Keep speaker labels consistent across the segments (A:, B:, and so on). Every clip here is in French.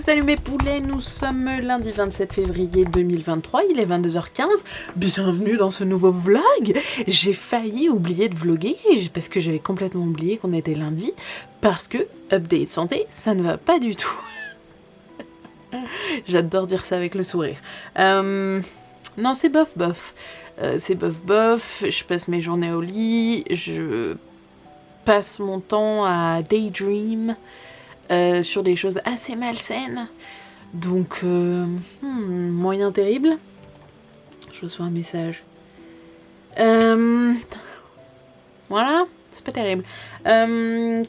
A: Salut mes poulets, nous sommes lundi 27 février 2023, il est 22h15, bienvenue dans ce nouveau vlog. J'ai failli oublier de vlogger parce que j'avais complètement oublié qu'on était lundi, parce que update santé, ça ne va pas du tout. J'adore dire ça avec le sourire. Non, c'est bof bof. C'est bof bof, je passe mes journées au lit, je passe mon temps à daydream sur des choses assez malsaines. Donc, moyen terrible. Je reçois un message. Voilà, c'est pas terrible.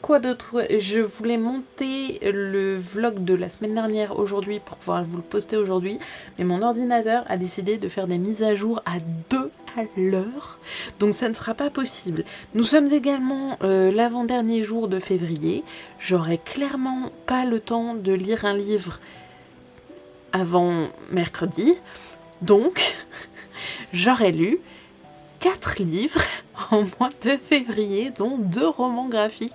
A: Quoi d'autre? Je voulais monter le vlog de la semaine dernière aujourd'hui pour pouvoir vous le poster aujourd'hui, mais mon ordinateur a décidé de faire des mises à jour à 2 à l'heure, donc ça ne sera pas possible. Nous sommes également l'avant-dernier jour de février. J'aurai clairement pas le temps de lire un livre avant mercredi, donc j'aurais lu 4 livres en mois de février, dont 2 romans graphiques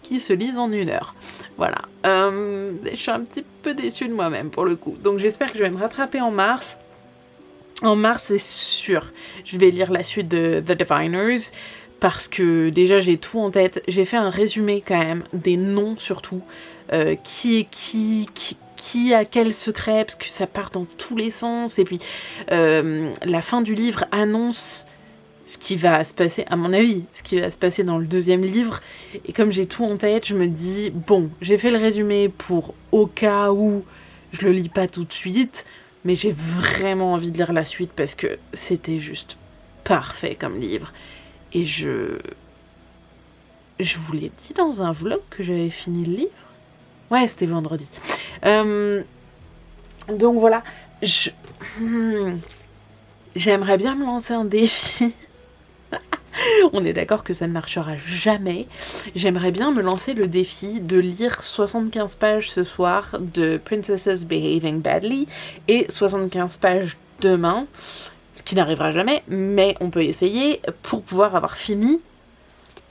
A: qui se lisent en 1 heure. Voilà, je suis un petit peu déçue de moi-même pour le coup, donc j'espère que je vais me rattraper en mars. En mars, c'est sûr, je vais lire la suite de The Diviners, parce que déjà j'ai tout en tête. J'ai fait un résumé quand même, des noms surtout, qui a quel secret, parce que ça part dans tous les sens, et puis la fin du livre annonce ce qui va se passer, à mon avis, ce qui va se passer dans le 2e livre, et comme j'ai tout en tête, je me dis, bon, j'ai fait le résumé pour au cas où je le lis pas tout de suite, mais j'ai vraiment envie de lire la suite parce que c'était juste parfait comme livre. Et je vous l'ai dit dans un vlog que j'avais fini le livre. Ouais, c'était vendredi. Donc voilà, j'aimerais bien me lancer un défi. On est d'accord que ça ne marchera jamais. J'aimerais bien me lancer le défi de lire 75 pages ce soir de Princesses Behaving Badly et 75 pages demain, ce qui n'arrivera jamais, mais on peut essayer pour pouvoir avoir fini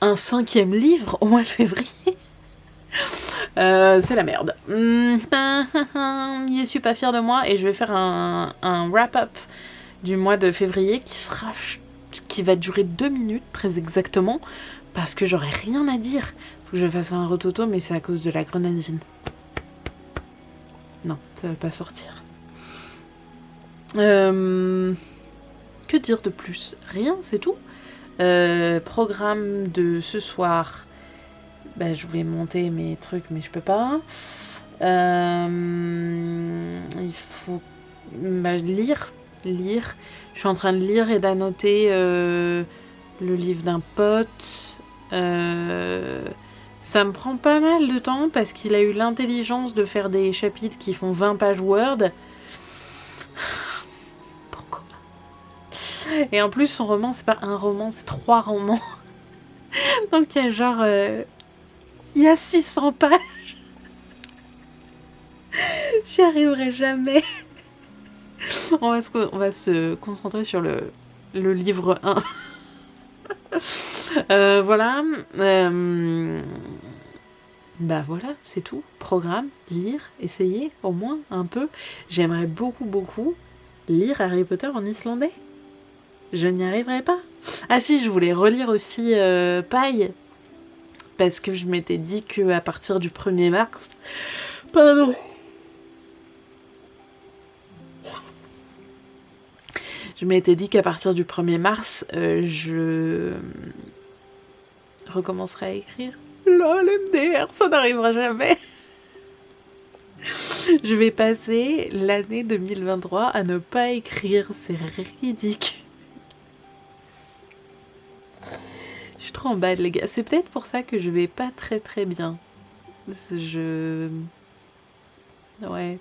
A: un 5e livre au mois de février. C'est la merde. Je suis pas fière de moi et je vais faire un wrap-up du mois de février qui va durer 2 minutes très exactement, parce que j'aurai rien à dire. Faut que je fasse un rototo, mais c'est à cause de la grenadine. Non, ça va pas sortir. Que dire de plus? Rien, c'est tout. Programme de ce soir. Bah, je voulais monter mes trucs, mais je peux pas. Il faut lire. Je suis en train de lire et d'annoter le livre d'un pote. Ça me prend pas mal de temps parce qu'il a eu l'intelligence de faire des chapitres qui font 20 pages Word. Pourquoi? Et en plus, son roman, c'est pas un roman, c'est 3 romans. Donc il y a genre... il y a 600 pages. J'y arriverai jamais. On va se concentrer sur le livre 1. Voilà. Bah voilà, c'est tout. Programme, lire, essayer au moins un peu. J'aimerais beaucoup lire Harry Potter en islandais. Je n'y arriverai pas. Ah si, je voulais relire aussi Paille. Parce que je m'étais dit qu'à partir du 1er mars... Pardon. Je m'étais dit qu'à partir du 1er mars, je recommencerai à écrire. Lol, MDR, ça n'arrivera jamais. Je vais passer l'année 2023 à ne pas écrire, c'est ridicule. Je suis trop en bas, les gars. C'est peut-être pour ça que je vais pas très bien. Ouais.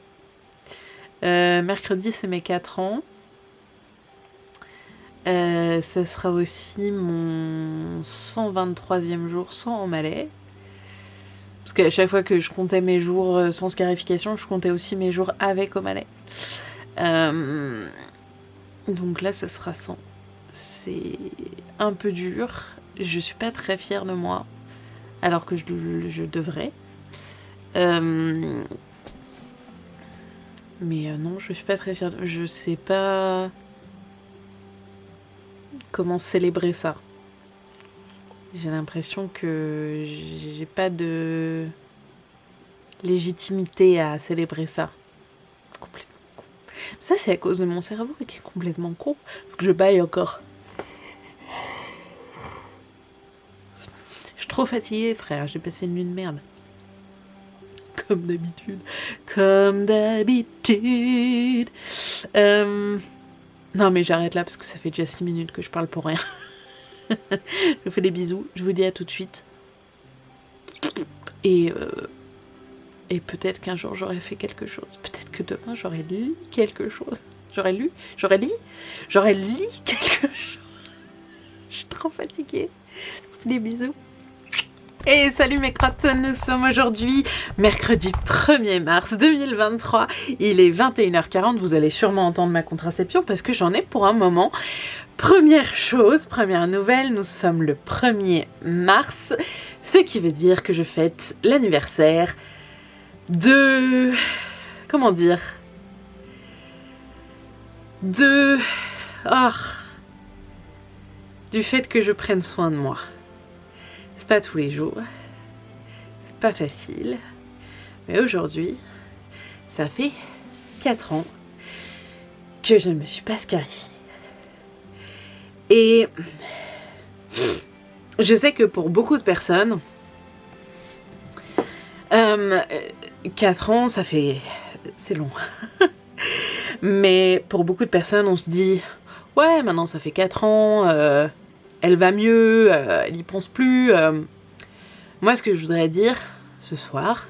A: Mercredi, c'est mes 4 ans. Ça sera aussi mon 123e jour sans O'Malley. Parce qu'à chaque fois que je comptais mes jours sans scarification, je comptais aussi mes jours avec O'Malley. Donc là, ça sera 100. C'est un peu dur. Je suis pas très fière de moi. Alors que je devrais. Mais non, je suis pas très fière. Je sais pas comment célébrer ça. J'ai l'impression que j'ai pas de légitimité à célébrer ça. Complètement con. Ça, c'est à cause de mon cerveau qui est complètement con. Faut que je baille encore. Je suis trop fatiguée, frère. J'ai passé une nuit de merde. Comme d'habitude. Comme d'habitude. Non, mais j'arrête là parce que ça fait déjà 6 minutes que je parle pour rien. Je vous fais des bisous. Je vous dis à tout de suite. Et peut-être qu'un jour j'aurai fait quelque chose. Peut-être que demain j'aurai lu quelque chose. J'aurais lu quelque chose. Je suis trop fatiguée. Des bisous. Et salut mes crottes, nous sommes aujourd'hui mercredi 1er mars 2023. Il est 21h40, vous allez sûrement entendre ma contraception parce que j'en ai pour un moment. Première chose, première nouvelle, nous sommes le 1er mars, ce qui veut dire que je fête l'anniversaire de... Comment dire ? Du fait que je prenne soin de moi. C'est pas tous les jours, c'est pas facile, mais aujourd'hui, ça fait 4 ans que je ne me suis pas scarifiée. Et je sais que pour beaucoup de personnes, 4 ans, c'est long. Mais pour beaucoup de personnes, on se dit, ouais, maintenant ça fait 4 ans, elle va mieux, elle y pense plus. Moi, ce que je voudrais dire ce soir,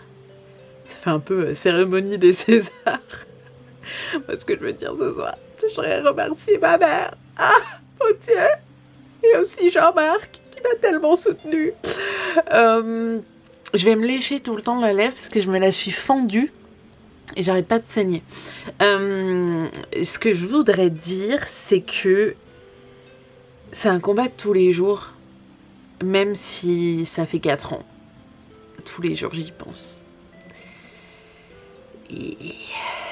A: ça fait un peu cérémonie des Césars. Ce que je veux dire ce soir, je voudrais remercier ma mère, mon Dieu, et aussi Jean-Marc, qui m'a tellement soutenue. Je vais me lécher tout le temps la lèvre parce que je me la suis fendue et j'arrête pas de saigner. Ce que je voudrais dire, c'est que c'est un combat de tous les jours, même si ça fait 4 ans. Tous les jours, j'y pense. Et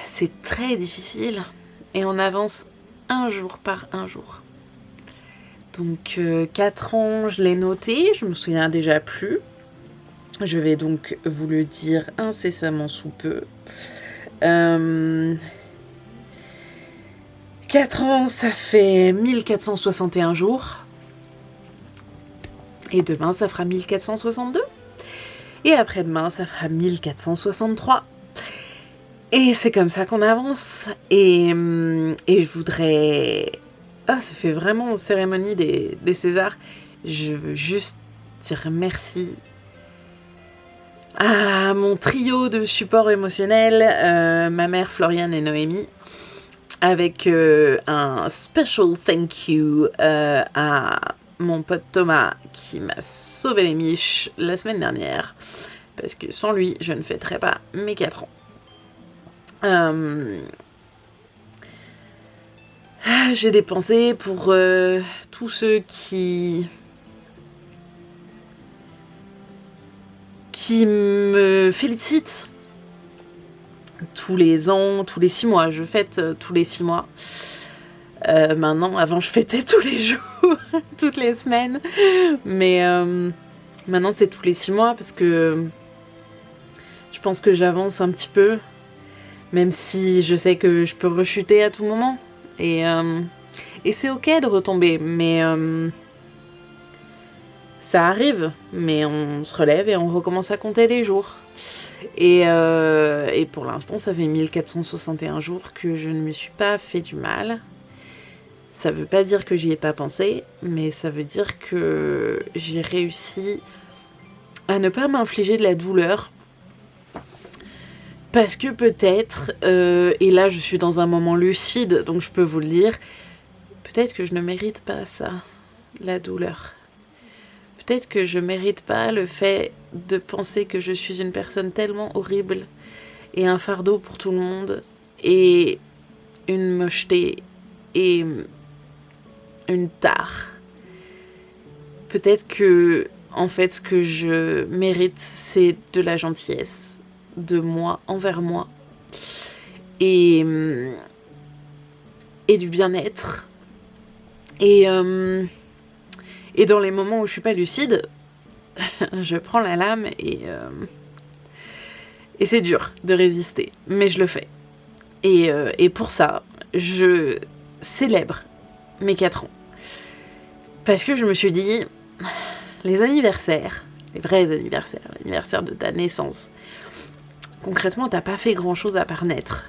A: c'est très difficile. Et on avance un jour par un jour. Donc 4 ans, je l'ai noté, je me souviens déjà plus. Je vais donc vous le dire incessamment sous peu. 4 ans, ça fait 1461 jours. Et demain, ça fera 1462. Et après-demain, ça fera 1463. Et c'est comme ça qu'on avance. Et je voudrais... ça fait vraiment cérémonie des Césars. Je veux juste dire merci à mon trio de support émotionnel, ma mère, Floriane et Noémie. Avec un special thank you à mon pote Thomas qui m'a sauvé les miches la semaine dernière. Parce que sans lui, je ne fêterais pas mes 4 ans. J'ai des pensées pour tous ceux qui me félicitent. Tous les ans, tous les 6 mois. Je fête tous les 6 mois. Maintenant, avant, je fêtais tous les jours, toutes les semaines. Mais maintenant, c'est tous les 6 mois parce que je pense que j'avance un petit peu. Même si je sais que je peux rechuter à tout moment. Et c'est ok de retomber. Mais ça arrive. Mais on se relève et on recommence à compter les jours. Et pour l'instant, ça fait 1461 jours que je ne me suis pas fait du mal. Ça veut pas dire que j'y ai pas pensé, mais ça veut dire que j'ai réussi à ne pas m'infliger de la douleur. Parce que peut-être, et là je suis dans un moment lucide, donc je peux vous le dire, peut-être que je ne mérite pas ça, la douleur. Peut-être que je mérite pas le fait de penser que je suis une personne tellement horrible et un fardeau pour tout le monde et une mocheté et une tare. Peut-être que, en fait, ce que je mérite, c'est de la gentillesse de moi envers moi et du bien-être. Et dans les moments où je suis pas lucide, je prends la lame et c'est dur de résister, mais je le fais. Et pour ça, je célèbre mes 4 ans. Parce que je me suis dit, les anniversaires, les vrais anniversaires, l'anniversaire de ta naissance, concrètement, t'as pas fait grand-chose à part naître.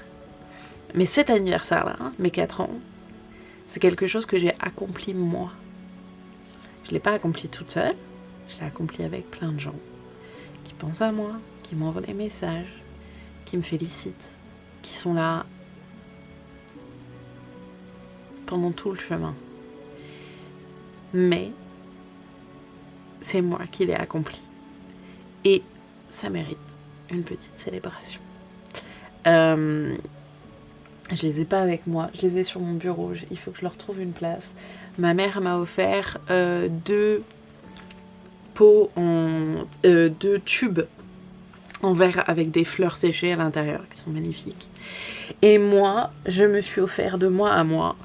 A: Mais cet anniversaire-là, mes 4 ans, c'est quelque chose que j'ai accompli moi. Je l'ai pas accompli toute seule, je l'ai accompli avec plein de gens qui pensent à moi, qui m'envoient des messages, qui me félicitent, qui sont là pendant tout le chemin. Mais c'est moi qui l'ai accompli. Et ça mérite une petite célébration. Je les ai pas avec moi, je les ai sur mon bureau, il faut que je leur trouve une place. Ma mère m'a offert 2 pots en 2 tubes en verre avec des fleurs séchées à l'intérieur qui sont magnifiques. Et moi, je me suis offert de moi à moi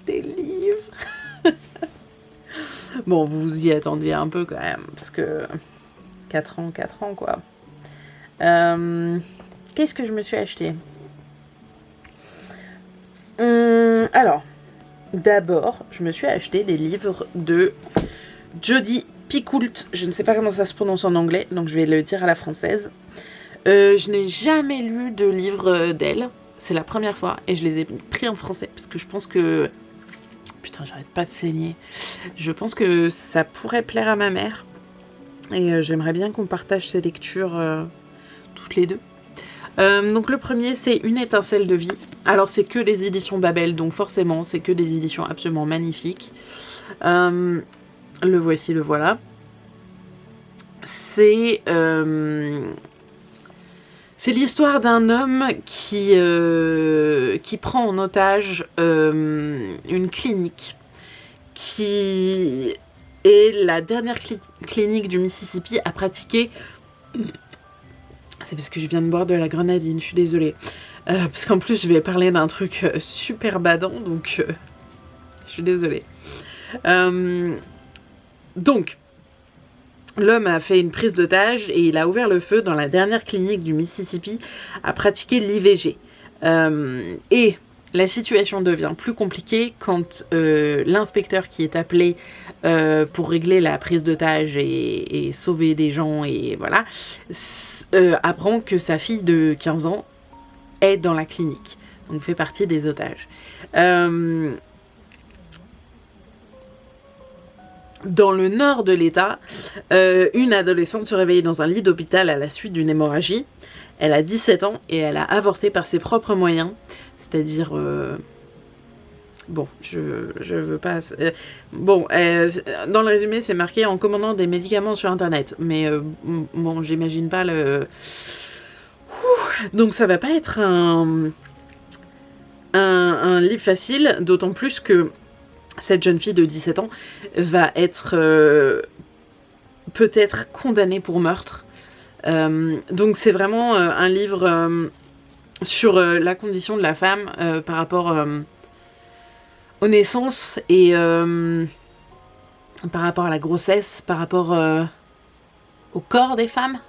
A: des livres. Bon, vous vous y attendiez un peu quand même, parce que 4 ans quoi. Qu'est-ce que je me suis acheté ? Alors, d'abord, je me suis acheté des livres de Jodi Picoult. Je ne sais pas comment ça se prononce en anglais, donc je vais le dire à la française. Je n'ai jamais lu de livre d'elle. C'est la première fois, et je les ai pris en français, parce que je pense que... Putain, j'arrête pas de saigner. Je pense que ça pourrait plaire à ma mère. Et j'aimerais bien qu'on partage ces lectures toutes les deux. Donc le premier, c'est Une étincelle de vie. Alors c'est que des éditions Babel, donc forcément c'est que des éditions absolument magnifiques. Le voici, le voilà. C'est l'histoire d'un homme qui prend en otage une clinique qui est la dernière clinique du Mississippi à pratiquer... C'est parce que je viens de boire de la grenadine, je suis désolée. Parce qu'en plus, je vais parler d'un truc super badant, donc je suis désolée. Donc, l'homme a fait une prise d'otage et il a ouvert le feu dans la dernière clinique du Mississippi à pratiquer l'IVG. Et la situation devient plus compliquée quand l'inspecteur qui est appelé pour régler la prise d'otage et sauver des gens et voilà, apprend que sa fille de 15 ans est dans la clinique, donc fait partie des otages. Dans le nord de l'État, une adolescente se réveille dans un lit d'hôpital à la suite d'une hémorragie. Elle a 17 ans et elle a avorté par ses propres moyens, c'est-à-dire... Bon, je veux pas... Bon, dans le résumé, c'est marqué en commandant des médicaments sur Internet. Mais bon, j'imagine pas le... Donc ça va pas être un livre facile, d'autant plus que cette jeune fille de 17 ans va être peut-être condamnée pour meurtre. Donc c'est vraiment un livre sur la condition de la femme par rapport... aux naissances et par rapport à la grossesse, par rapport au corps des femmes.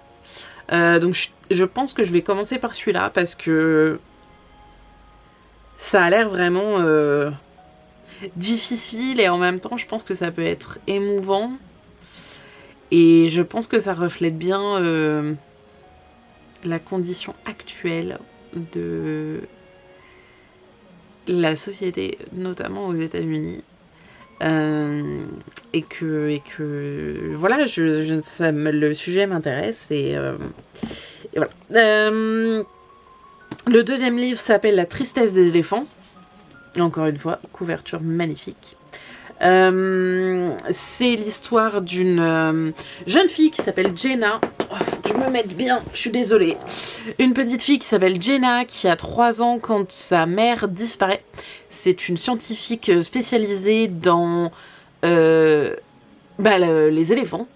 A: Donc je pense que je vais commencer par celui-là parce que ça a l'air vraiment difficile et en même temps je pense que ça peut être émouvant et je pense que ça reflète bien la condition actuelle de la société, notamment aux États-Unis, et que voilà, le sujet m'intéresse et voilà. Le deuxième livre s'appelle La tristesse des éléphants. Encore une fois, couverture magnifique. C'est l'histoire d'une jeune fille qui s'appelle Jenna. Oh, faut que je me mette bien, je suis désolée. Une petite fille qui s'appelle Jenna, qui a 3 ans quand sa mère disparaît. C'est une scientifique spécialisée dans les éléphants.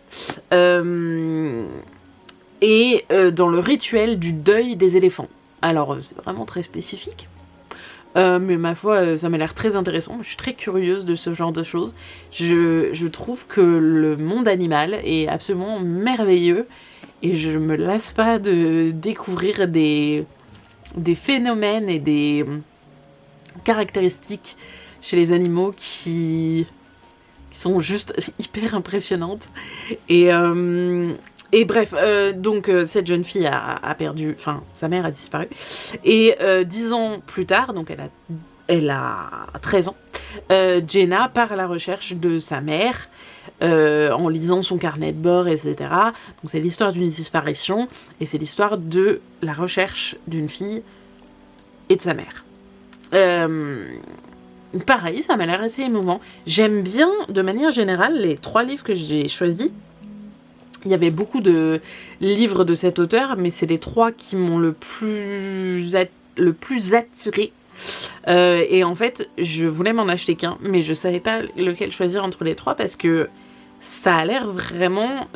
A: et dans le rituel du deuil des éléphants. Alors, c'est vraiment très spécifique. Mais ma foi, ça m'a l'air très intéressant. Je suis très curieuse de ce genre de choses. Je trouve que le monde animal est absolument merveilleux et je me lasse pas de découvrir des phénomènes et des caractéristiques chez les animaux qui sont juste hyper impressionnantes. Et bref, donc cette jeune fille a perdu, enfin sa mère a disparu, et 10 ans plus tard, donc elle a 13 ans, Jenna part à la recherche de sa mère, en lisant son carnet de bord, etc. Donc c'est l'histoire d'une disparition, et c'est l'histoire de la recherche d'une fille et de sa mère. Pareil, ça m'a l'air assez émouvant. J'aime bien, de manière générale, les 3 livres que j'ai choisis. Il y avait beaucoup de livres de cet auteur, mais c'est les 3 qui m'ont le plus attiré. Et en fait, je voulais m'en acheter qu'un, mais je savais pas lequel choisir entre les 3 parce que ça a l'air vraiment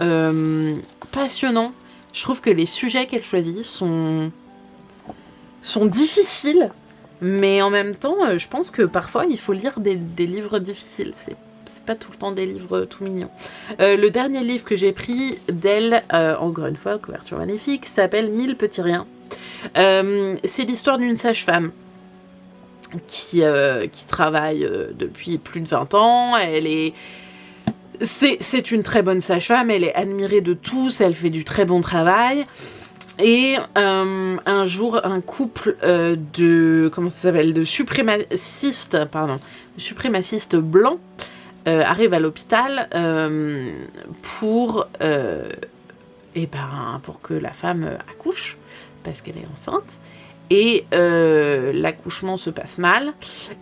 A: passionnant. Je trouve que les sujets qu'elle choisit sont difficiles, mais en même temps, je pense que parfois il faut lire des livres difficiles. C'est pas tout le temps des livres tout mignons. Le dernier livre que j'ai pris d'elle, encore une fois, couverture magnifique, s'appelle 1000 petits riens. C'est l'histoire d'une sage-femme qui travaille depuis plus de 20 ans. C'est une très bonne sage-femme, elle est admirée de tous, elle fait du très bon travail. Et un jour, un couple de suprémacistes blancs arrive à l'hôpital pour que la femme accouche, parce qu'elle est enceinte. Et l'accouchement se passe mal,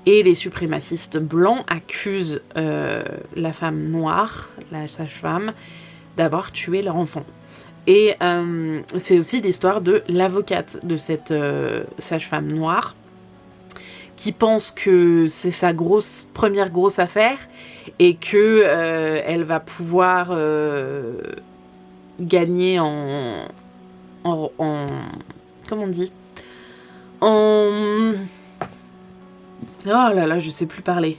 A: et les suprémacistes blancs accusent la femme noire, la sage-femme, d'avoir tué leur enfant. Et c'est aussi l'histoire de l'avocate de cette sage-femme noire, qui pense que c'est sa première grosse affaire, et que elle va pouvoir gagner en comment on dit, oh là là, je sais plus parler.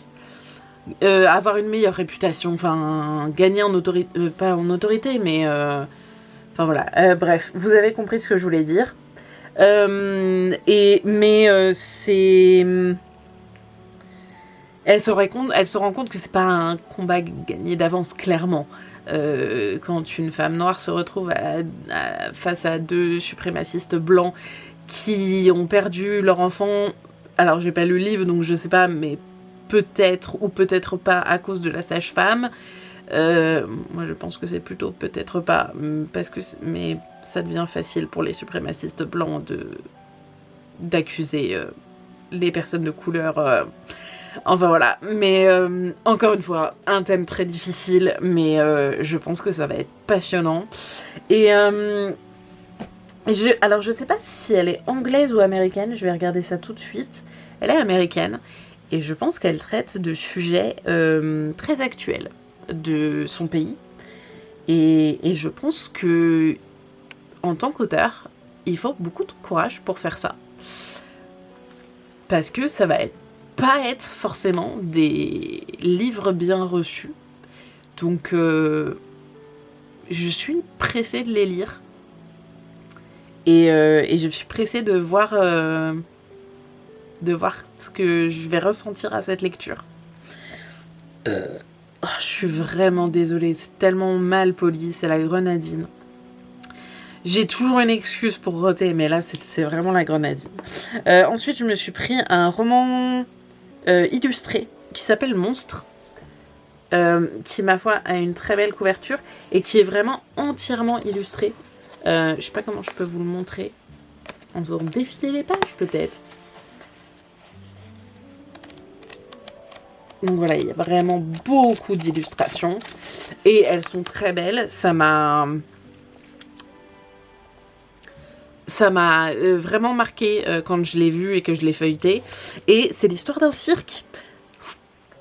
A: Avoir une meilleure réputation, enfin gagner en autorité, pas en autorité, mais enfin voilà. Bref, vous avez compris ce que je voulais dire. C'est elle se rend compte que c'est pas un combat gagné d'avance, clairement. Quand une femme noire se retrouve face à 2 suprémacistes blancs qui ont perdu leur enfant, alors j'ai pas lu le livre donc je sais pas, mais peut-être ou peut-être pas à cause de la sage-femme. Moi je pense que c'est plutôt peut-être pas, mais ça devient facile pour les suprémacistes blancs d'accuser les personnes de couleur. Enfin voilà, mais encore une fois, un thème très difficile, mais je pense que ça va être passionnant. Et alors je sais pas si elle est anglaise ou américaine, je vais regarder ça tout de suite. Elle est américaine, et je pense qu'elle traite de sujets très actuels de son pays. Et je pense que, en tant qu'auteur, il faut beaucoup de courage pour faire ça. Parce que ça va pas être forcément des livres bien reçus. Donc, je suis pressée de les lire. Et je suis pressée de voir ce que je vais ressentir à cette lecture. Je suis vraiment désolée, c'est tellement mal poli, c'est la grenadine. J'ai toujours une excuse pour roter, mais là, c'est vraiment la grenadine. Ensuite, je me suis pris un roman illustré qui s'appelle Monstre, qui, ma foi, a une très belle couverture et qui est vraiment entièrement illustré. Je sais pas comment je peux vous le montrer. En faisant défiler les pages, peut-être. Donc voilà, il y a vraiment beaucoup d'illustrations. Et elles sont très belles. Ça m'a vraiment marqué quand je l'ai vu et que je l'ai feuilleté. Et c'est l'histoire d'un cirque.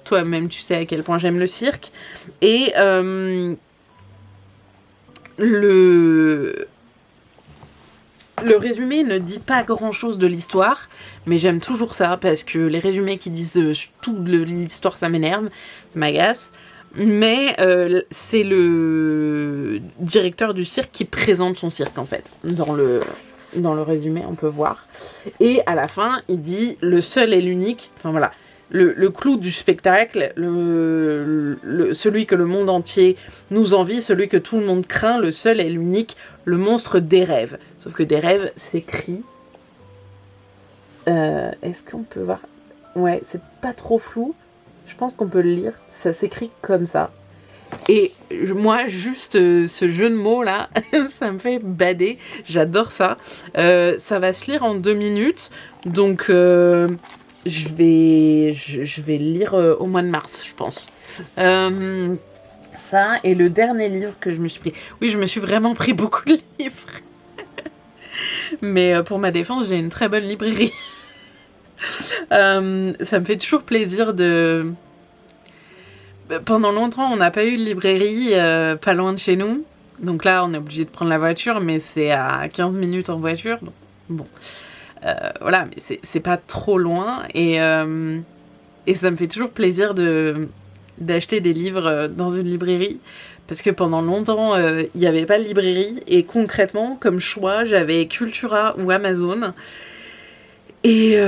A: Toi-même, tu sais à quel point j'aime le cirque. Et le résumé ne dit pas grand-chose de l'histoire, mais j'aime toujours ça, parce que les résumés qui disent toute l'histoire, ça m'énerve, ça m'agace. Mais c'est le directeur du cirque qui présente son cirque, en fait, dans le résumé, on peut voir. Et à la fin, il dit « le seul et l'unique », enfin voilà, le clou du spectacle, celui que le monde entier nous envie, celui que tout le monde craint, le seul et l'unique, le monstre des rêves. Sauf que des rêves s'écrit... Est-ce qu'on peut voir... Ouais, c'est pas trop flou. Je pense qu'on peut le lire. Ça s'écrit comme ça. Et moi, juste ce jeu de mots là, ça me fait bader. J'adore ça. Ça va se lire en 2 minutes. Donc, je vais le lire au mois de mars, je pense. Ça, et le dernier livre que je me suis pris. Oui, je me suis vraiment pris beaucoup de livres. Mais pour ma défense, j'ai une très bonne librairie. Ça me fait toujours plaisir de... Pendant longtemps, on n'a pas eu de librairie pas loin de chez nous. Donc là, on est obligé de prendre la voiture, mais c'est à 15 minutes en voiture. Donc, bon, voilà, mais c'est pas trop loin. Et ça me fait toujours plaisir d'acheter des livres dans une librairie. Parce que pendant longtemps, il n'y avait pas de librairie. Et concrètement, comme choix, j'avais Cultura ou Amazon. Et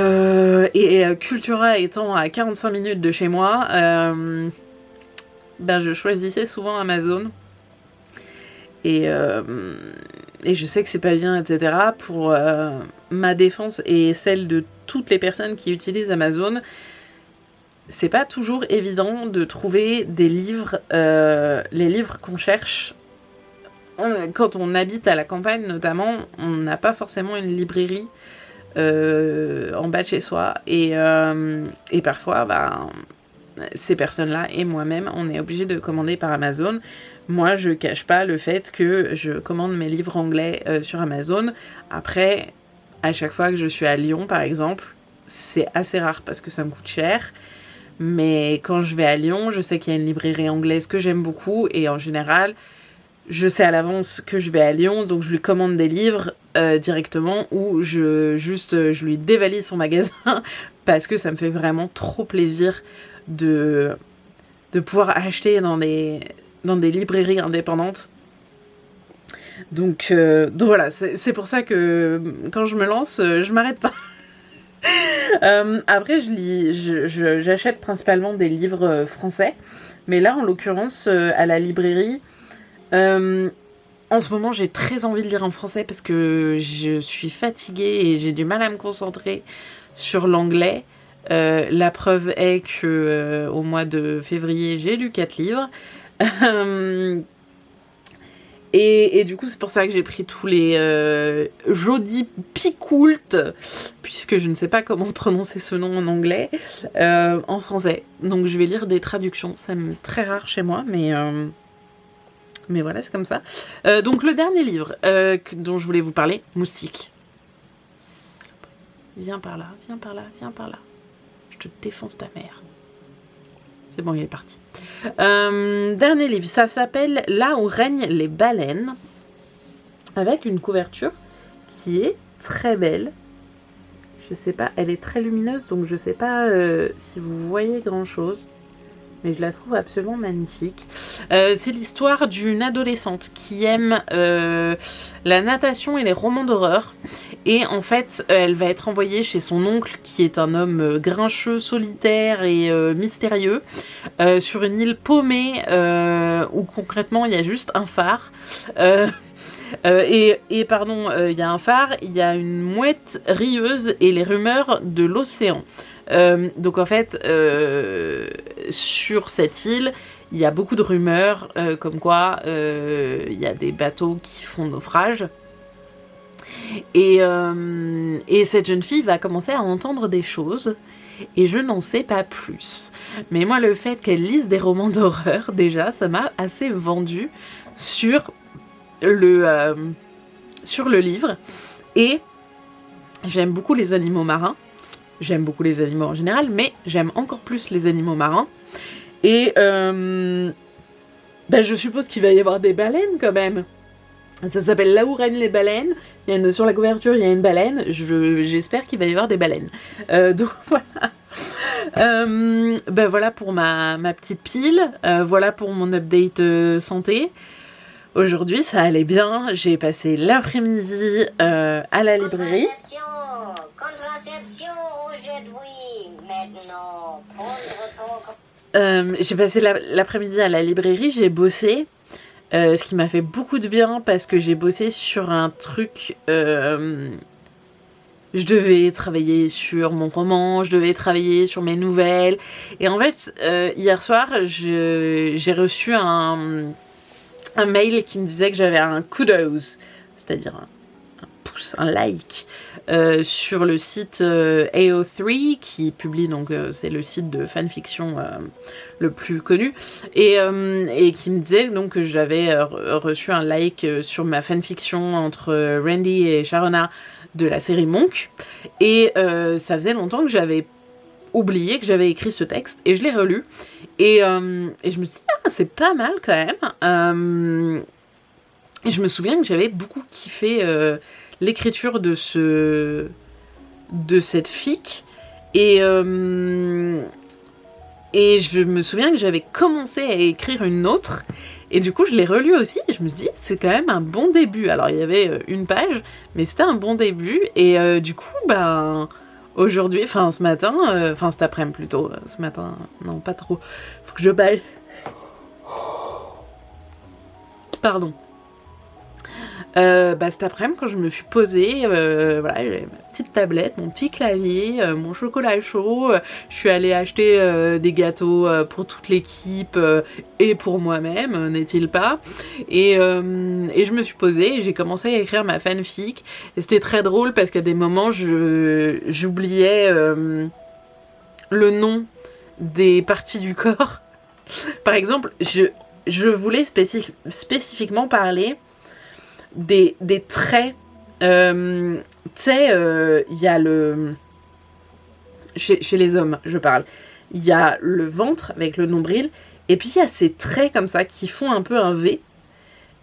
A: Cultura étant à 45 minutes de chez moi, je choisissais souvent Amazon. Et je sais que c'est pas bien, etc. Pour ma défense et celle de toutes les personnes qui utilisent Amazon, c'est pas toujours évident de trouver des livres, les livres qu'on cherche. Quand on habite à la campagne notamment, on n'a pas forcément une librairie en bas de chez soi. Et parfois, ces personnes-là et moi-même, on est obligés de commander par Amazon. Moi, je cache pas le fait que je commande mes livres anglais sur Amazon. Après, à chaque fois que je suis à Lyon, par exemple, c'est assez rare parce que ça me coûte cher. Mais quand je vais à Lyon, je sais qu'il y a une librairie anglaise que j'aime beaucoup. Et en général, je sais à l'avance que je vais à Lyon, donc je lui commande des livres directement ou je lui dévalise son magasin parce que ça me fait vraiment trop plaisir de pouvoir acheter dans des librairies indépendantes. Donc voilà, c'est pour ça que quand je me lance, je m'arrête pas. Après, j'achète principalement des livres français, mais là, en l'occurrence, à la librairie, en ce moment, j'ai très envie de lire en français parce que je suis fatiguée et j'ai du mal à me concentrer sur l'anglais. La preuve est que au mois de février, j'ai lu 4 livres. Et du coup, c'est pour ça que j'ai pris tous les Jodi Picoult, puisque je ne sais pas comment prononcer ce nom en anglais, en français. Donc je vais lire des traductions. C'est très rare chez moi, mais voilà, c'est comme ça. Donc le dernier livre dont je voulais vous parler, Moustique. Viens par là, viens par là, viens par là. Je te défonce ta mère. C'est bon, il est parti. Dernier livre, ça s'appelle Là où règnent les baleines, avec une couverture qui est très belle. Je sais pas, elle est très lumineuse, donc je sais pas si vous voyez grand chose. Mais je la trouve absolument magnifique. C'est l'histoire d'une adolescente qui aime la natation et les romans d'horreur. Et en fait, elle va être envoyée chez son oncle, qui est un homme grincheux, solitaire et mystérieux, sur une île paumée, où concrètement, il y a juste un phare. Pardon, il y a un phare, il y a une mouette rieuse et les rumeurs de l'océan. Donc en fait, sur cette île, il y a beaucoup de rumeurs comme quoi il y a des bateaux qui font naufrage. Et cette jeune fille va commencer à entendre des choses et je n'en sais pas plus. Mais moi, le fait qu'elle lise des romans d'horreur, déjà, ça m'a assez vendu sur le livre. Et j'aime beaucoup les animaux marins. J'aime beaucoup les animaux en général, mais j'aime encore plus les animaux marins. Et je suppose qu'il va y avoir des baleines quand même. Ça s'appelle Là où règnent les baleines. Sur la couverture, il y a une baleine. J'espère qu'il va y avoir des baleines. Donc voilà. Ben voilà pour ma petite pile. Voilà pour mon update santé. Aujourd'hui, ça allait bien. J'ai passé l'après-midi à la librairie. Contraception aujourd'hui. Maintenant, j'ai passé l'après-midi à la librairie. J'ai bossé. Ce qui m'a fait beaucoup de bien parce que j'ai bossé sur un truc. Je devais travailler sur mon roman, je devais travailler sur mes nouvelles. Et en fait, hier soir, j'ai reçu un mail qui me disait que j'avais un kudos, c'est-à-dire un pouce, un like, sur le site AO3 qui publie, donc c'est le site de fanfiction le plus connu, et qui me disait donc que j'avais reçu un like sur ma fanfiction entre Randy et Sharona de la série Monk, et ça faisait longtemps que j'avais oublié que j'avais écrit ce texte, et je l'ai relu, et je me suis dit, ah, c'est pas mal quand même. Et je me souviens que j'avais beaucoup kiffé l'écriture de cette fic, et je me souviens que j'avais commencé à écrire une autre, et du coup je l'ai relue aussi, et je me suis dit c'est quand même un bon début. Alors il y avait une page, mais c'était un bon début, et du coup aujourd'hui, enfin ce matin, enfin cet après-midi plutôt, ce matin, non pas trop, faut que je baille. Pardon. Cet après-midi, quand je me suis posée, voilà, j'avais ma petite tablette, mon petit clavier, mon chocolat chaud, je suis allée acheter des gâteaux pour toute l'équipe et pour moi-même, n'est-il pas, et je me suis posée et j'ai commencé à écrire ma fanfic, et c'était très drôle parce qu'à des moments, j'oubliais le nom des parties du corps. Par exemple, je voulais spécifiquement parler des traits. Tu sais, il y a le... Chez les hommes, je parle. Il y a le ventre avec le nombril, et puis il y a ces traits comme ça qui font un peu un V,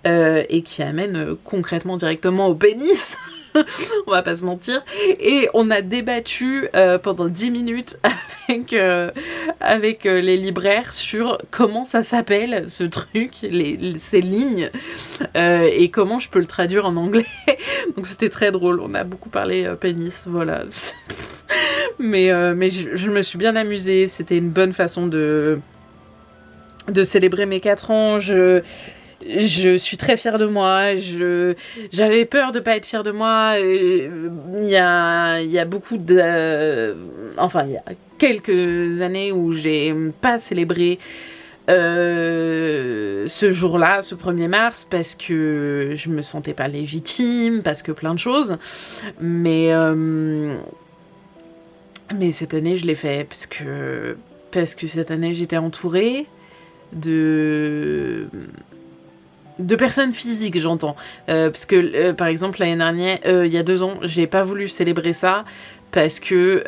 A: et qui amènent concrètement directement au pénis. On va pas se mentir. Et on a débattu pendant 10 minutes avec les libraires sur comment ça s'appelle ce truc, ces lignes, et comment je peux le traduire en anglais. Donc c'était très drôle. On a beaucoup parlé pénis, voilà. mais je me suis bien amusée. C'était une bonne façon de célébrer mes 4 ans. Je suis très fière de moi, j'avais peur de pas être fière de moi, il y a beaucoup de... Enfin, il y a quelques années où j'ai pas célébré ce jour-là, ce 1er mars, parce que je me sentais pas légitime, parce que plein de choses, mais cette année je l'ai fait, parce que cette année j'étais entourée de personnes physiques, j'entends. Parce que, par exemple, l'année dernière, il y a 2 ans, j'ai pas voulu célébrer ça parce que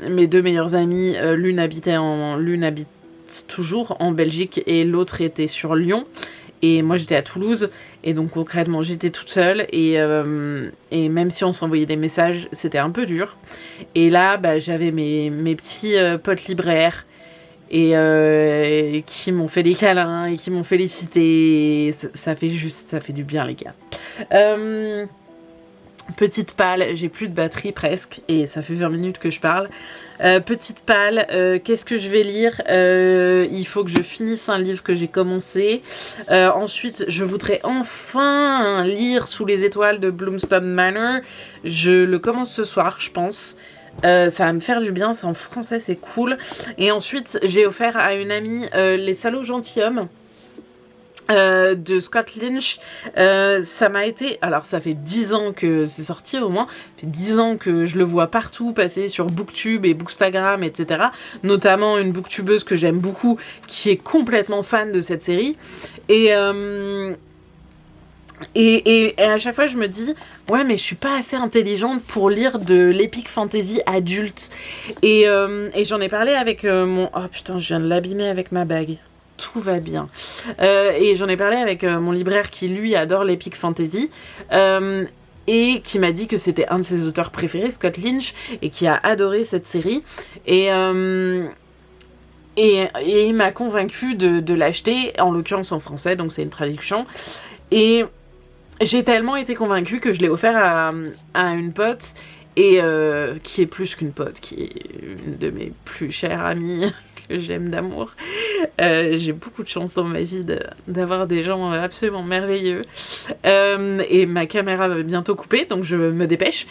A: mes 2 meilleures amies, l'une habite toujours en Belgique et l'autre était sur Lyon. Et moi, j'étais à Toulouse. Et donc, concrètement, j'étais toute seule. Et même si on s'envoyait des messages, c'était un peu dur. Et là, j'avais mes petits potes libraires et qui m'ont fait des câlins et qui m'ont félicité. Ça fait du bien, les gars. Petite pâle, j'ai plus de batterie presque et ça fait 20 minutes que je parle. Petite pâle, qu'est-ce que je vais lire? Il faut que je finisse un livre que j'ai commencé. Ensuite, je voudrais enfin lire Sous les étoiles de Bloomstone Manor. Je le commence ce soir, je pense. Ça va me faire du bien, c'est en français, c'est cool. Et ensuite, j'ai offert à une amie Les Salauds Gentilshommes de Scott Lynch. Ça m'a été... Alors, ça fait 10 ans que c'est sorti au moins. Ça fait 10 ans que je le vois partout passer sur Booktube et Bookstagram, etc. Notamment une booktubeuse que j'aime beaucoup, qui est complètement fan de cette série. Et à chaque fois, je me dis, ouais, mais je suis pas assez intelligente pour lire de l'epic fantasy adulte. Et j'en ai parlé avec mon... Oh putain, je viens de l'abîmer avec ma bague. tout va bien. Et j'en ai parlé avec mon libraire qui, lui, adore l'epic fantasy. Et qui m'a dit que c'était un de ses auteurs préférés, Scott Lynch, et qui a adoré cette série. Et il m'a convaincu de l'acheter, en l'occurrence en français, donc c'est une traduction. Et j'ai tellement été convaincue que je l'ai offert à une pote, et qui est plus qu'une pote, qui est une de mes plus chères amies que j'aime d'amour. J'ai beaucoup de chance dans ma vie d'avoir des gens absolument merveilleux. Et ma caméra va bientôt couper, donc je me dépêche.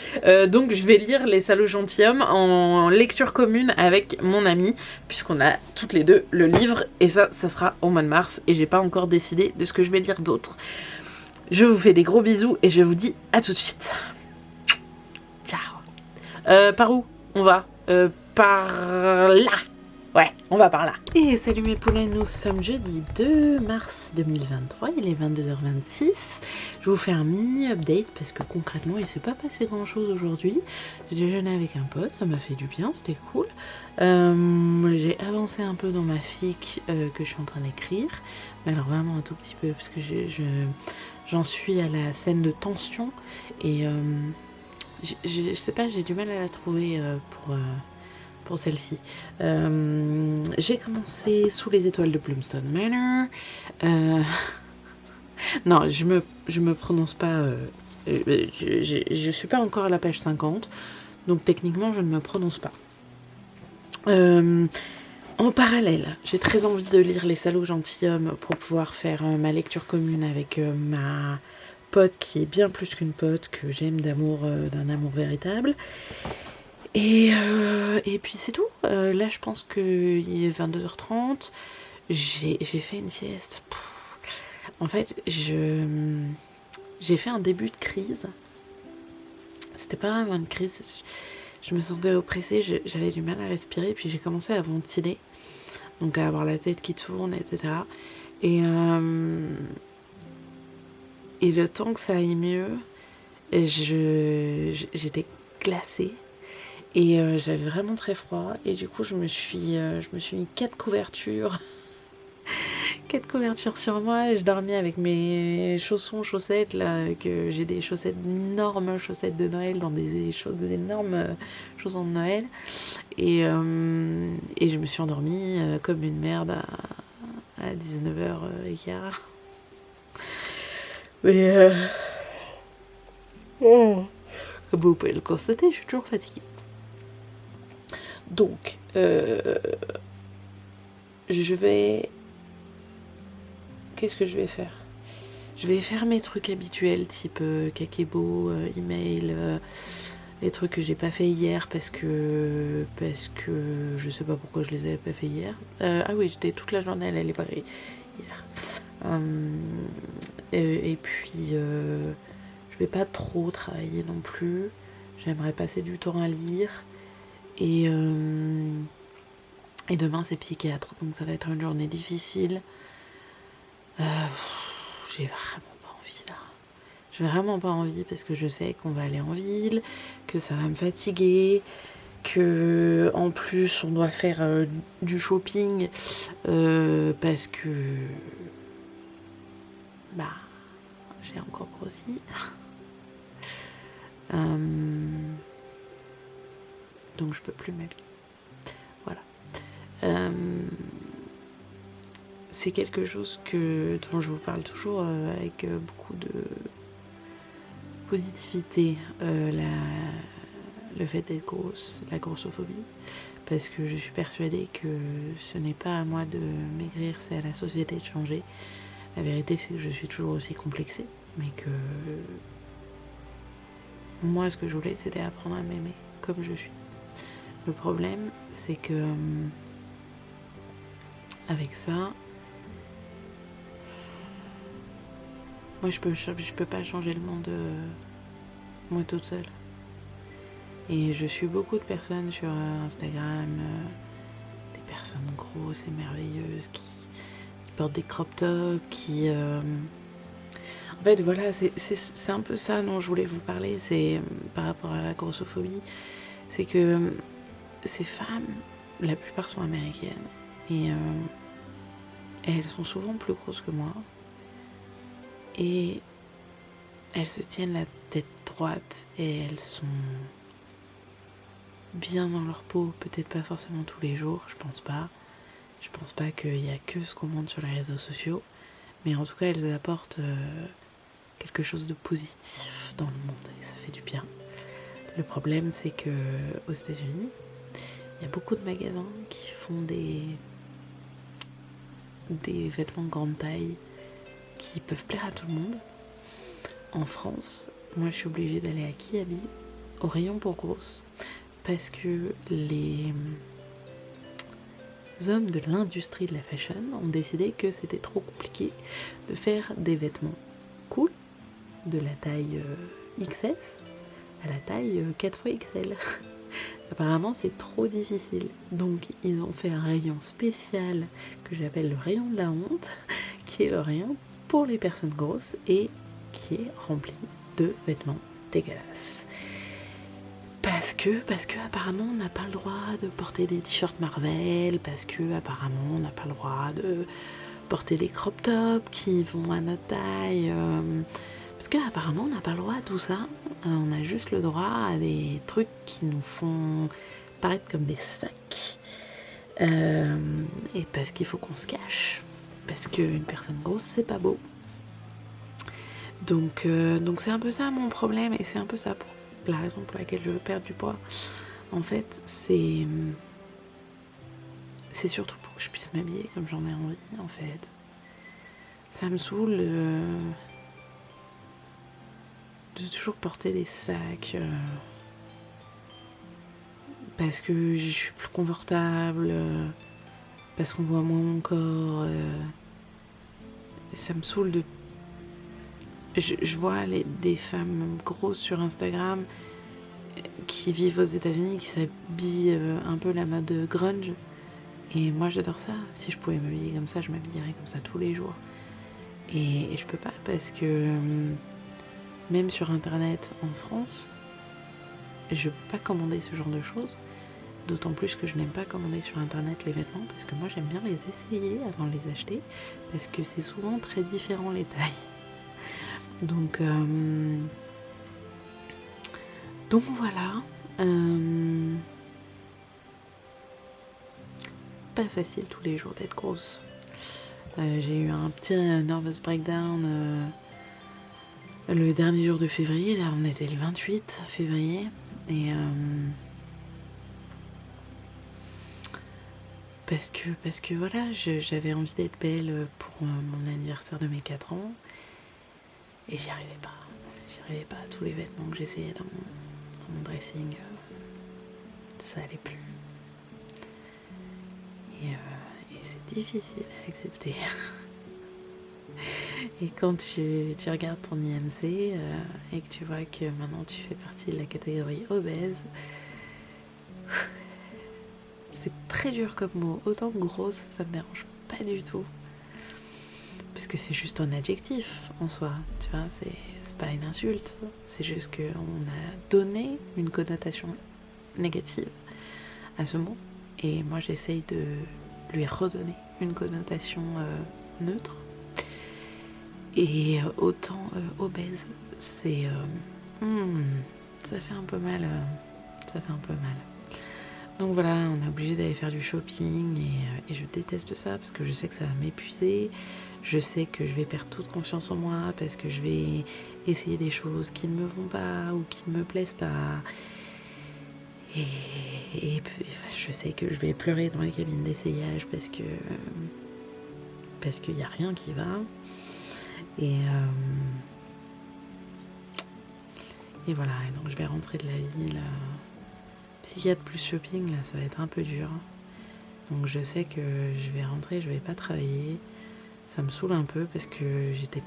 A: Donc je vais lire Les Salauds Gentilshommes en lecture commune avec mon amie, puisqu'on a toutes les deux le livre, et ça sera au mois de mars, et j'ai pas encore décidé de ce que je vais lire d'autre. Je vous fais des gros bisous, et je vous dis à tout de suite. Ciao. Par où on va par là. Ouais, on va par là. Et salut mes poulets, nous sommes jeudi 2 mars 2023, il est 22h26. Je vous fais un mini update parce que concrètement il s'est pas passé grand chose aujourd'hui. J'ai déjeuné avec un pote, ça m'a fait du bien, c'était cool. J'ai avancé un peu dans ma fic que je suis en train d'écrire, mais alors vraiment un tout petit peu parce que j'en suis à la scène de tension et je sais pas, j'ai du mal à la trouver pour celle-ci. J'ai commencé Sous les étoiles de Bloomstone Manor. Non, je me prononce pas. Je suis pas encore à la page 50, donc techniquement je ne me prononce pas. En parallèle, j'ai très envie de lire Les Salauds Gentilshommes pour pouvoir faire ma lecture commune avec ma pote qui est bien plus qu'une pote, que j'aime d'amour, d'un amour véritable. Et puis c'est tout. Là, je pense qu'il est 22h30. J'ai fait une sieste. En fait, j'ai fait un début de crise. C'était pas vraiment une crise. Je me sentais oppressée, j'avais du mal à respirer. Puis j'ai commencé à ventiler. Donc à avoir la tête qui tourne, etc. Et le temps que ça aille mieux, j'étais glacée. Et j'avais vraiment très froid. Et du coup, je me suis mis 4 couvertures. 4 couvertures sur moi. Et je dormais avec mes chaussettes, là. Que j'ai des énormes chaussettes de Noël dans des énormes chaussons de Noël. Et je me suis endormie comme une merde à 19h15. Mais comme vous pouvez le constater, je suis toujours fatiguée. Donc, qu'est-ce que je vais faire? Je vais faire mes trucs habituels, type Kakebo, email, les trucs que j'ai pas fait hier parce que je sais pas pourquoi je les avais pas fait hier. Ah oui, j'étais toute la journée à la librairie hier. Et puis, je vais pas trop travailler non plus. J'aimerais passer du temps à lire. Et demain c'est psychiatre, donc ça va être une journée difficile. J'ai vraiment pas envie là. J'ai vraiment pas envie parce que je sais qu'on va aller en ville, que ça va me fatiguer, que en plus on doit faire du shopping parce que j'ai encore grossi. Donc je peux plus m'habiller. Voilà. C'est quelque chose dont je vous parle toujours avec beaucoup de positivité, le fait d'être grosse, la grossophobie, parce que je suis persuadée que ce n'est pas à moi de maigrir, c'est à la société de changer. La vérité, c'est que je suis toujours aussi complexée, mais que moi, ce que je voulais, c'était apprendre à m'aimer comme je suis. Le problème, c'est que avec ça, moi je peux pas changer le monde moi toute seule. Et je suis beaucoup de personnes sur Instagram, des personnes grosses et merveilleuses qui portent des crop tops, qui en fait voilà, c'est un peu ça dont je voulais vous parler, c'est par rapport à la grossophobie, c'est que ces femmes, la plupart sont américaines, et Et elles sont souvent plus grosses que moi. Et elles se tiennent la tête droite et elles sont bien dans leur peau. Peut-être pas forcément tous les jours, je pense pas. Je pense pas qu'il y a que ce qu'on montre sur les réseaux sociaux. Mais en tout cas, elles apportent quelque chose de positif dans le monde et ça fait du bien. Le problème, c'est que aux États-Unis, il y a beaucoup de magasins qui font des vêtements de grande taille qui peuvent plaire à tout le monde. En France, moi je suis obligée d'aller à Kiabi, au rayon pour grosses, parce que les hommes de l'industrie de la fashion ont décidé que c'était trop compliqué de faire des vêtements cool, de la taille XS à la taille 4xXL. Apparemment c'est trop difficile. Donc ils ont fait un rayon spécial que j'appelle le rayon de la honte, qui est le rayon pour les personnes grosses et qui est rempli de vêtements dégueulasses. Parce que apparemment on n'a pas le droit de porter des t-shirts Marvel, parce que apparemment on n'a pas le droit de porter des crop tops qui vont à notre taille, parce qu'apparemment on n'a pas le droit à tout ça, on a juste le droit à des trucs qui nous font paraître comme des sacs, et parce qu'il faut qu'on se cache, parce qu'une personne grosse c'est pas beau. Donc c'est un peu ça mon problème, et c'est un peu ça la raison pour laquelle je veux perdre du poids. En fait, c'est surtout pour que je puisse m'habiller comme j'en ai envie, en fait. Ça me saoule de toujours porter des sacs parce que je suis plus confortable, parce qu'on voit moins mon corps. Ça me saoule de... Je vois des femmes grosses sur Instagram qui vivent aux États-Unis, qui s'habillent un peu la mode grunge. Et moi j'adore ça. Si je pouvais m'habiller comme ça, je m'habillerais comme ça tous les jours. Et je peux pas parce que même sur internet en France, je peux pas commander ce genre de choses. D'autant plus que je n'aime pas commander sur internet les vêtements parce que moi j'aime bien les essayer avant de les acheter parce que c'est souvent très différent les tailles. Donc voilà. Pas facile tous les jours d'être grosse. J'ai eu un petit nervous breakdown le dernier jour de février. Là on était le 28 février et parce que voilà, j'avais envie d'être belle pour mon anniversaire de mes 4 ans et j'y arrivais pas. Tous les vêtements que j'essayais dans mon dressing, ça allait plus. Et c'est difficile à accepter. Et quand tu regardes ton IMC et que tu vois que maintenant tu fais partie de la catégorie obèse, c'est très dur comme mot. Autant que grosse, ça me dérange pas du tout. Parce que c'est juste un adjectif en soi, tu vois, c'est pas une insulte. C'est juste qu'on a donné une connotation négative à ce mot. Et moi, j'essaye de lui redonner une connotation neutre. Et autant obèse, c'est... ça fait un peu mal. Donc voilà, on est obligé d'aller faire du shopping et je déteste ça parce que je sais que ça va m'épuiser. Je sais que je vais perdre toute confiance en moi parce que je vais essayer des choses qui ne me vont pas ou qui ne me plaisent pas. Et je sais que je vais pleurer dans les cabines d'essayage parce qu'il n'y a rien qui va. Et voilà, et donc je vais rentrer de la ville. Psychiatre plus shopping, là, ça va être un peu dur. Donc je sais que je vais rentrer, je vais pas travailler. Ça me saoule un peu parce que j'étais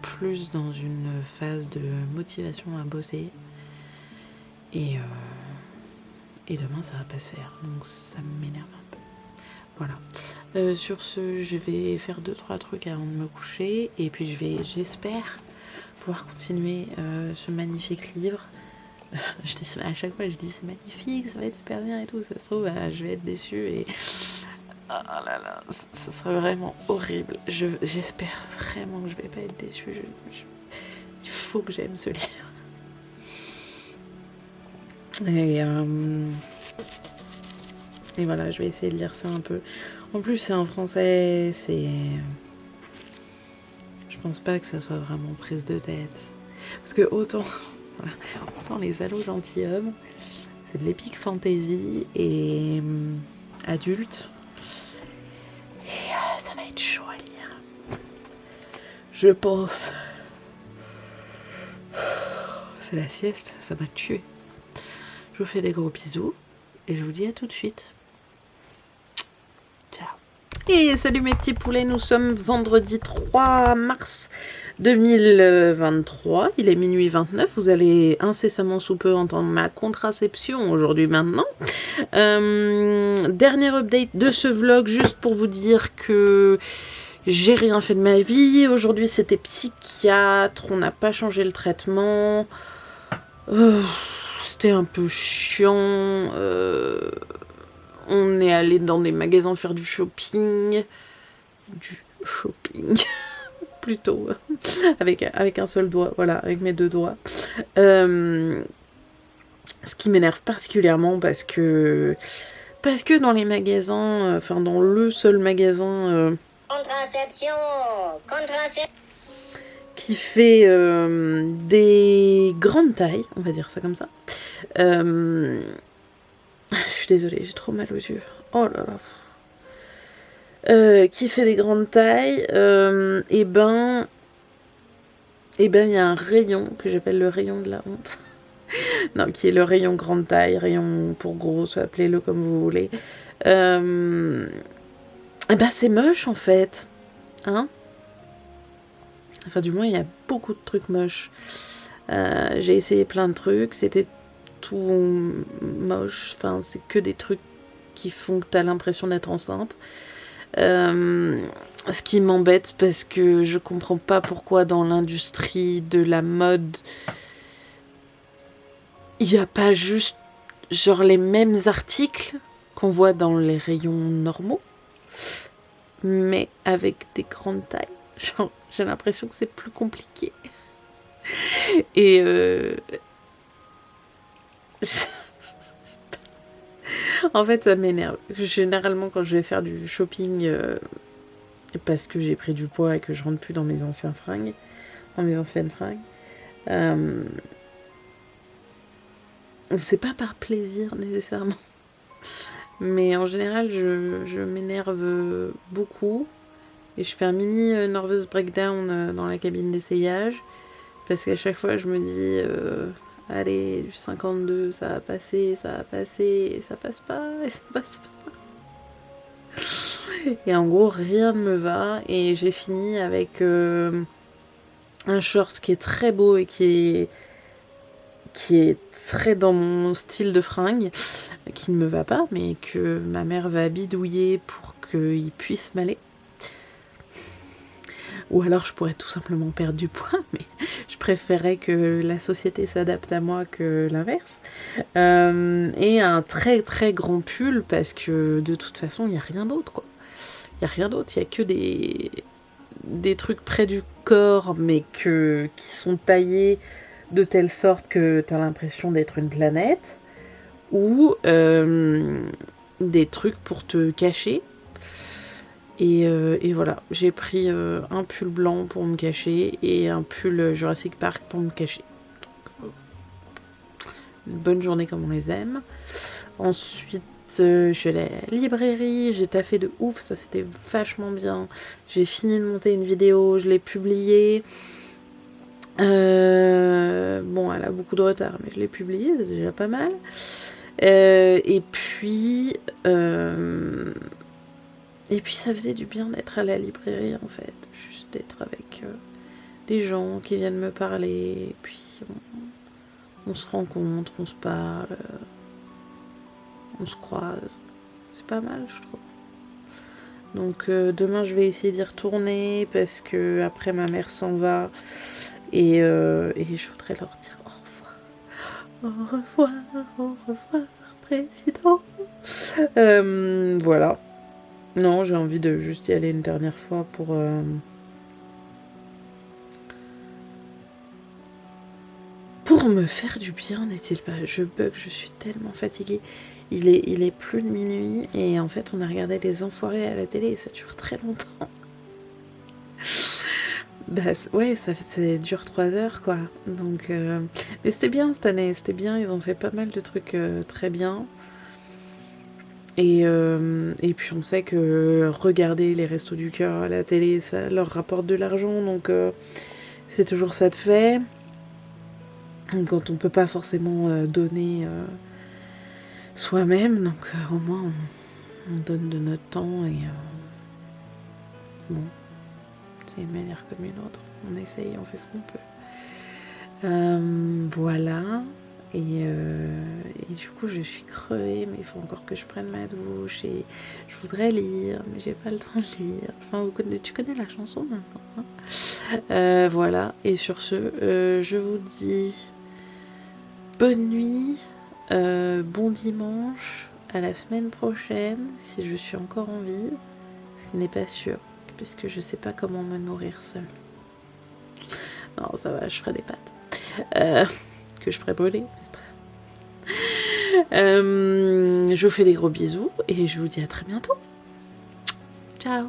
A: plus dans une phase de motivation à bosser. Et demain, ça va pas se faire. Donc ça m'énerve un peu. Voilà. Sur ce, je vais faire 2-3 trucs avant de me coucher. Et puis j'espère pouvoir continuer ce magnifique livre. À chaque fois je dis c'est magnifique, ça va être super bien et tout, ça se trouve je vais être déçue et Ah là là, ça serait vraiment horrible. J'espère vraiment que je vais pas être déçue. Il faut que j'aime ce livre. Et voilà, je vais essayer de lire ça un peu. En plus, c'est en français, je pense pas que ça soit vraiment prise de tête. Parce que autant les Allos gentilshommes, c'est de l'épique fantasy et adulte. Et ça va être chaud à lire. Je pense. C'est la sieste, ça m'a tué. Je vous fais des gros bisous et je vous dis à tout de suite. Ciao. Et salut mes petits poulets, nous sommes vendredi 3 mars 2023, il est minuit 29, vous allez incessamment sous peu entendre ma contraception aujourd'hui maintenant. Dernier update de ce vlog, juste pour vous dire que j'ai rien fait de ma vie. Aujourd'hui c'était psychiatre, on n'a pas changé le traitement. C'était un peu chiant. On est allé dans des magasins faire du shopping. Plutôt. Avec un seul doigt, voilà, avec mes deux doigts. Ce qui m'énerve particulièrement parce que dans les magasins, enfin dans le seul magasin contraception qui fait des grandes tailles, on va dire ça comme ça. Je suis désolée, j'ai trop mal aux yeux. Oh là là. Qui fait des grandes tailles, et ben il y a un rayon que j'appelle le rayon de la honte. Non, qui est le rayon grande taille, rayon pour gros, appelez-le comme vous voulez. Et ben c'est moche en fait, hein. Enfin du moins il y a beaucoup de trucs moches. J'ai essayé plein de trucs, c'était tout moche. Enfin c'est que des trucs qui font que t'as l'impression d'être enceinte. Ce qui m'embête parce que je comprends pas pourquoi dans l'industrie de la mode il n'y a pas juste genre les mêmes articles qu'on voit dans les rayons normaux, mais avec des grandes tailles. Genre, j'ai l'impression que c'est plus compliqué. Et en fait, ça m'énerve. Généralement, quand je vais faire du shopping, parce que j'ai pris du poids et que je rentre plus dans mes anciennes fringues, c'est pas par plaisir nécessairement. Mais en général, je m'énerve beaucoup. Et je fais un mini nervous breakdown dans la cabine d'essayage. Parce qu'à chaque fois, je me dis... allez, du 52, ça va passer, et ça passe pas. Et en gros, rien ne me va. Et j'ai fini avec un short qui est très beau et qui est très dans mon style de fringue, qui ne me va pas, mais que ma mère va bidouiller pour qu'il puisse m'aller. Ou alors je pourrais tout simplement perdre du poids, mais je préférerais que la société s'adapte à moi que l'inverse. Et un très très grand pull, parce que de toute façon, il n'y a rien d'autre, quoi. Il n'y a rien d'autre, il n'y a que des trucs près du corps, mais qui sont taillés de telle sorte que tu as l'impression d'être une planète, ou des trucs pour te cacher. Et voilà, j'ai pris un pull blanc pour me cacher et un pull Jurassic Park pour me cacher. Donc, une bonne journée comme on les aime. Ensuite, je suis allée à la librairie, j'ai taffé de ouf, ça c'était vachement bien. J'ai fini de monter une vidéo, je l'ai publiée. Bon, elle a beaucoup de retard, mais je l'ai publiée, c'est déjà pas mal. Et puis ça faisait du bien d'être à la librairie en fait, juste d'être avec des gens qui viennent me parler, et puis on se rencontre, on se parle, on se croise, c'est pas mal je trouve. Donc demain je vais essayer d'y retourner parce que après ma mère s'en va et je voudrais leur dire au revoir président. Voilà. Non, j'ai envie de juste y aller une dernière fois pour me faire du bien, n'est-il pas? Je bug, je suis tellement fatiguée. Il est plus de minuit et en fait on a regardé Les Enfoirés à la télé et ça dure très longtemps. Bah ouais, ça dure 3 heures quoi. Donc, mais c'était bien cette année, c'était bien, ils ont fait pas mal de trucs très bien. Et puis on sait que regarder les Restos du Cœur à la télé, ça leur rapporte de l'argent, donc c'est toujours ça de fait. Quand on peut pas forcément donner soi-même, donc au moins on donne de notre temps et bon, c'est une manière comme une autre. On essaye, on fait ce qu'on peut. Voilà. Et du coup, je suis crevée, mais il faut encore que je prenne ma douche. Et je voudrais lire, mais j'ai pas le temps de lire. Enfin, tu connais la chanson maintenant. Hein, voilà. Et sur ce, je vous dis bonne nuit, bon dimanche, à la semaine prochaine, si je suis encore en vie. Ce qui n'est pas sûr, puisque je sais pas comment me nourrir seule. Non, ça va, je ferai des pâtes. Que je ferai brûler, n'est-ce pas? Je vous fais des gros bisous et je vous dis à très bientôt. Ciao!